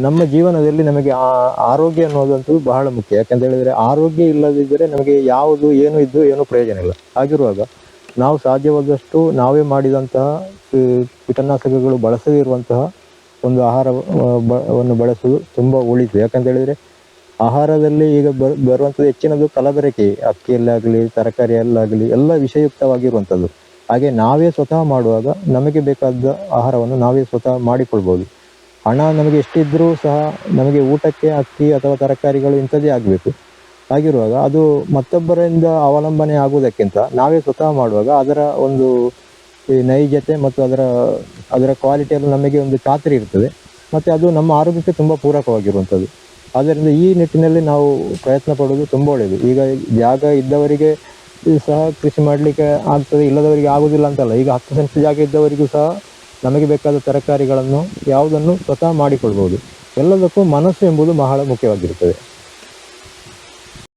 ನಮ್ಮ ಜೀವನದಲ್ಲಿ ನಮಗೆ ಆರೋಗ್ಯ ಅನ್ನೋದಂತೂ ಬಹಳ ಮುಖ್ಯ. ಯಾಕಂತ ಹೇಳಿದ್ರೆ ಆರೋಗ್ಯ ಇಲ್ಲದಿದ್ದರೆ ನಮಗೆ ಯಾವುದು ಏನು ಇದ್ದು ಏನು ಪ್ರಯೋಜನ ಇಲ್ಲ. ಹಾಗಿರುವಾಗ ನಾವು ಸಾಧ್ಯವಾದಷ್ಟು ನಾವೇ ಮಾಡಿದಂತಹ ಕೀಟನಾಶಕಗಳು ಬಳಸದೇ ಇರುವಂತಹ ಒಂದು ಆಹಾರವನ್ನು ಬಳಸುವುದು ತುಂಬಾ ಒಳಿತು. ಯಾಕಂತ ಹೇಳಿದ್ರೆ ಆಹಾರದಲ್ಲಿ ಈಗ ಬರುವಂಥದ್ದು ಹೆಚ್ಚಿನದು ಕಲಬೆರಕೆ, ಅಕ್ಕಿಯಲ್ಲಾಗಲಿ ತರಕಾರಿಯಲ್ಲಾಗಲಿ ಎಲ್ಲ ವಿಷಯುಕ್ತವಾಗಿರುವಂಥದ್ದು. ಹಾಗೆ ನಾವೇ ಸ್ವತಃ ಮಾಡುವಾಗ ನಮಗೆ ಬೇಕಾದ ಆಹಾರವನ್ನು ನಾವೇ ಸ್ವತಃ ಮಾಡಿಕೊಳ್ಬೋದು. ಹಣ ನಮಗೆ ಎಷ್ಟಿದ್ರೂ ಸಹ ನಮಗೆ ಊಟಕ್ಕೆ ಅಕ್ಕಿ ಅಥವಾ ತರಕಾರಿಗಳು ಇಂಥದ್ದೇ ಆಗಬೇಕು. ಹಾಗಿರುವಾಗ ಅದು ಮತ್ತೊಬ್ಬರಿಂದ ಅವಲಂಬನೆ ಆಗುವುದಕ್ಕಿಂತ ನಾವೇ ಸ್ವತಃ ಮಾಡುವಾಗ ಅದರ ಒಂದು ಈ ನೈಜತೆ ಮತ್ತು ಅದರ ಕ್ವಾಲಿಟಿಯಲ್ಲಿ ನಮಗೆ ಒಂದು ಖಾತ್ರಿ ಇರ್ತದೆ. ಮತ್ತು ಅದು ನಮ್ಮ ಆರೋಗ್ಯಕ್ಕೆ ತುಂಬ ಪೂರಕವಾಗಿರುವಂಥದ್ದು. ಆದ್ದರಿಂದ ಈ ನಿಟ್ಟಿನಲ್ಲಿ ನಾವು ಪ್ರಯತ್ನ ಪಡುವುದು ತುಂಬ ಒಳ್ಳೆಯದು. ಈಗ ಜಾಗ ಇದ್ದವರಿಗೆ ಸಹ ಕೃಷಿ ಮಾಡಲಿಕ್ಕೆ ಆಗ್ತದೆ, ಇಲ್ಲದವರಿಗೆ ಆಗುವುದಿಲ್ಲ ಅಂತಲ್ಲ. ಈಗ 10 ಸೆಂಟ್ಸ್ ಜಾಗ ಇದ್ದವರಿಗೂ ಸಹ ನಮಗೆ ಬೇಕಾದ ತರಕಾರಿಗಳನ್ನು ಯಾವುದನ್ನು ಸ್ವತಃ ಮಾಡಿಕೊಳ್ಬೋದು. ಎಲ್ಲದಕ್ಕೂ ಮನಸ್ಸು ಎಂಬುದು ಬಹಳ ಮುಖ್ಯವಾಗಿರುತ್ತದೆ.